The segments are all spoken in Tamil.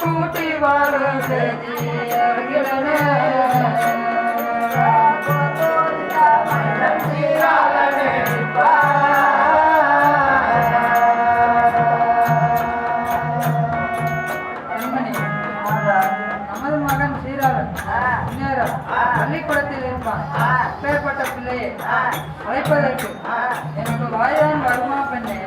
கூட்டி வாழும் செய்தியர்களே நமது மகன் சீராளன் பள்ளிக்கூடத்தில் இருப்பான். அப்பேற்பட்ட பிள்ளையை அழைப்பதற்கு எனக்கு வாய்தான் வருமா பெண்ணே?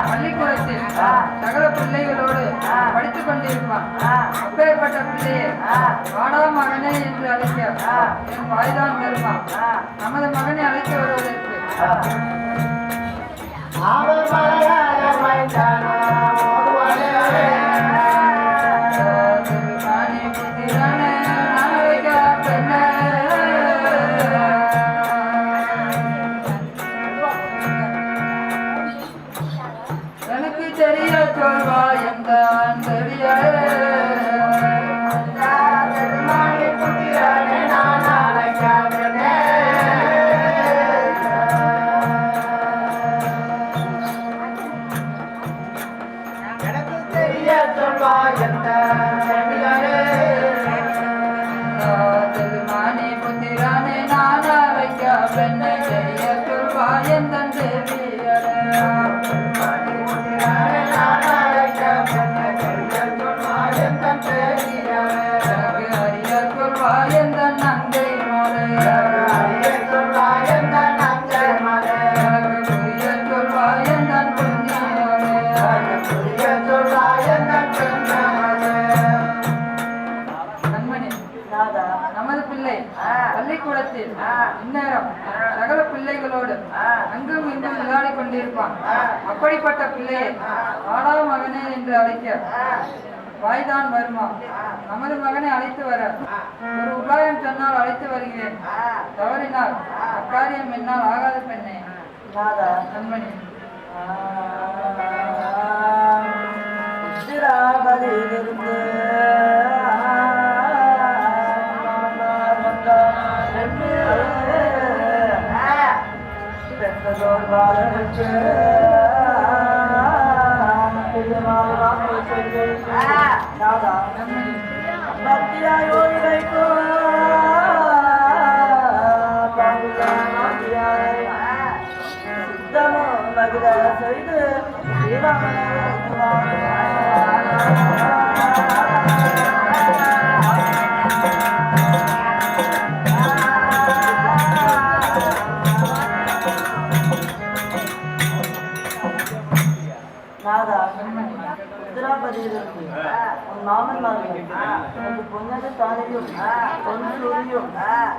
பள்ளிக்கூடத்தில் சகல பிள்ளைகளோடு படித்துக் கொண்டிருப்பான். அப்பேற்பட்ட பிள்ளையை வாடா மகனே என்று அழைக்க என் வாய்தான் வருமா? நமது மகனை அழைத்து வருவதற்கு எனக்கு தெரிய சொல்வா எந்த மானி புத்திரானே நான் அழைக்க பெண்ணை தெரிய சொல்வா எந்த நமது பிள்ளை பள்ளிக்கூடத்தில் இந்நேரம் சகல பிள்ளைகளோடு அங்கும் இங்கும் விளையாடிக் கொண்டிருப்பான். அப்படிப்பட்ட பிள்ளையை ஆடா மகனே என்று அழைக்க வாய்தான் வருமா? நமது மகனை அழைத்து வர ஒரு உபாயம் சொன்னால் அழைத்து வருகிறேன். தவறினால் அக்காரியம் என்னால் ஆகாத பெண்ணே. நண்பனே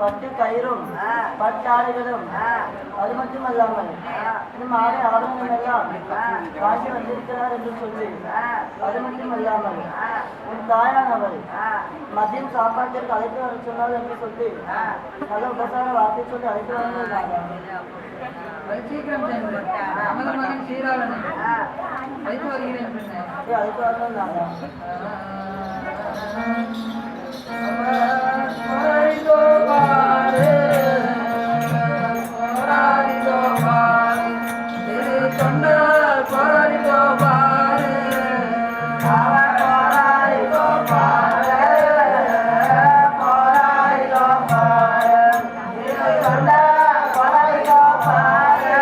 பட்டு கயிறும் பட்டாடைகளும் அது மட்டுமல்லாமல் இன்னும் ஆடை ஆபரணம் எல்லாம் வாங்கி வந்திருக்கிறார் என்று சொல்லி அது மட்டுமல்லாமல் உன் தாயானவர் மதியம் சாப்பாட்டிற்கு அழைத்து வர சொன்னார் என்று சொல்லி நல்ல உபசார வார்த்தை சொல்லி அழைத்து வந்தாங்க. சீக்கிரம் நமது மகன் சீராளனை அழைத்து வருகிறேன். அழைத்து வந்தாங்க. Bye.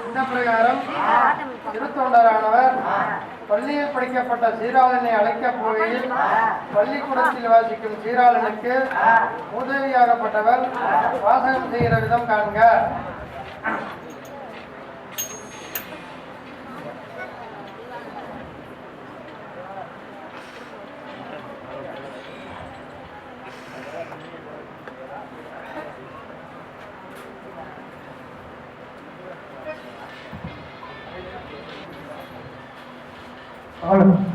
இந்த பிரகாரம் திருத்தொண்டரானவர் பள்ளியில் படிக்கப்பட்ட சீராளனை அழைக்கப் போகையில் பள்ளிக்கூடத்தில் வாசிக்கும் சீராளனுக்கு உதவியாகப்பட்டவர் வாசகம் செய்கிற விதம் காண்க. Bye.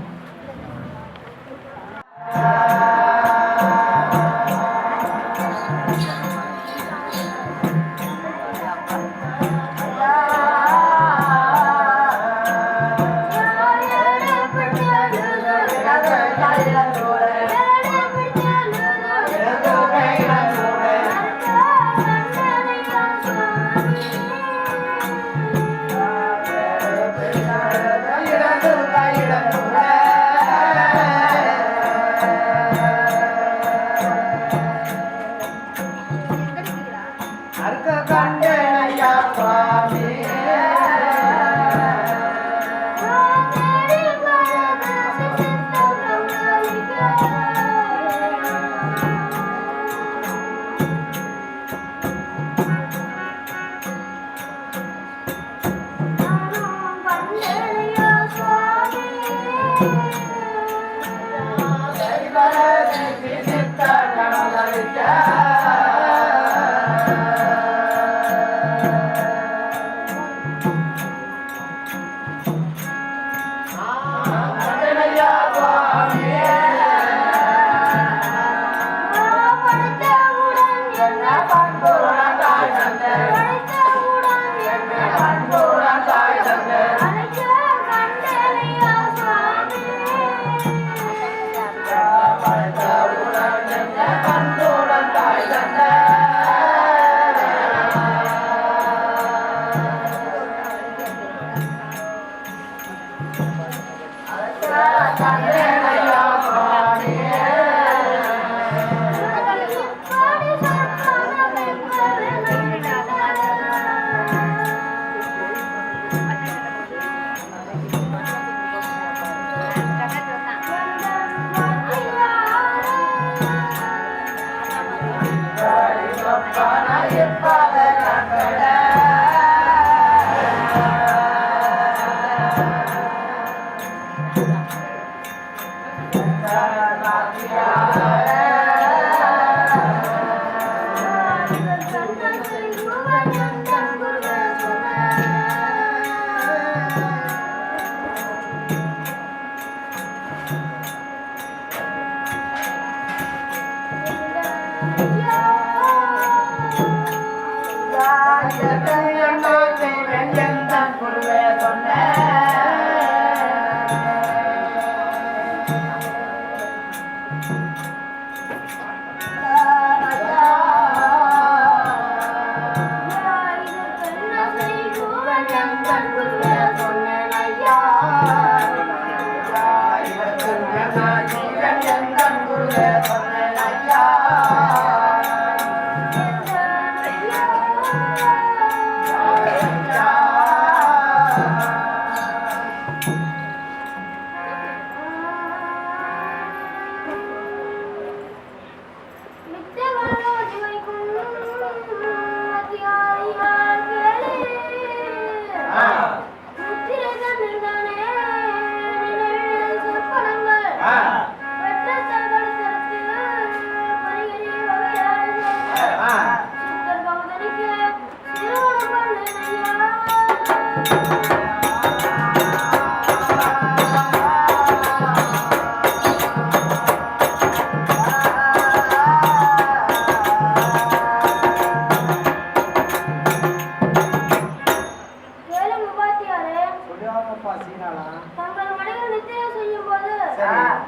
தங்கள் மனைகள் நிச்சயம் செய்யும் போது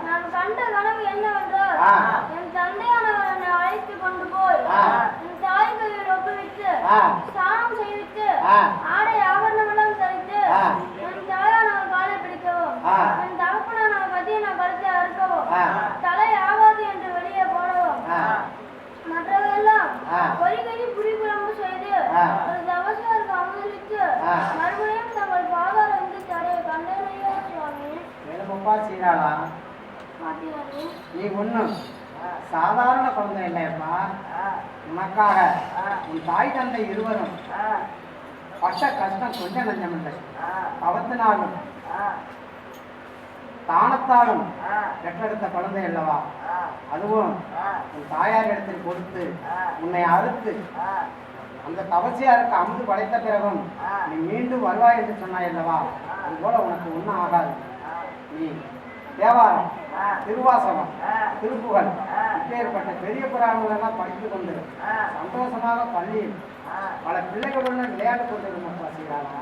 நான் கண்ட கனவு என்னவென்றால் என் தந்தையானவர் என்னை அழைத்து கொண்டு போய் என் தாய் கையில் ஒப்புவித்து ஸ்நானம் செய்வித்து ஆடை ஆபரணமெல்லாம் தரித்து என் தாயானவர் காலை பிடிக்கவும் என் தகப்பனானவர் கத்தியை கழுத்தை அறுக்கவும் தலை ஆகாது என்று வெளியே போடவும் மற்றவையெல்லாம் பொறிகறி புரிகுழம்பு செய்து ஒரு தவசாருக்கு அமுதளித்து மறுபடியும் தங்கள் பாதார வந்து தடைய கண்டனையா சுவாமி. நீ ஒண்ணும் சாதாரண குழந்தை இல்லையப்பா. உனக்காக உன் தாய் தந்தை இருவரும் பட்ட கஷ்டம் கொஞ்சம் நஞ்சம் இல்லை. அவத்தினாலும் தானத்தாலும் பெற்றெடுத்த குழந்தை அல்லவா. அதுவும் உன் தாயார் இடத்தில் கொடுத்து உன்னை அறுத்து அந்த தவசியாருக்கு அமுது படைத்த பிறகும் நீ மீண்டும் வருவாய் என்று சொன்னாய் அல்லவா. அதுபோல உனக்கு ஒன்றும் ஆகாது. நீ தேவாரம், திருவாசகம், திருப்புகழ் இப்பேற்பட்ட பெரிய புராணங்கள் எல்லாம் படித்து கொண்டு சந்தோஷமாக பள்ளியில் பல பிள்ளைகளுடன் விளையாட்டு கொண்டிருந்த சீராளா.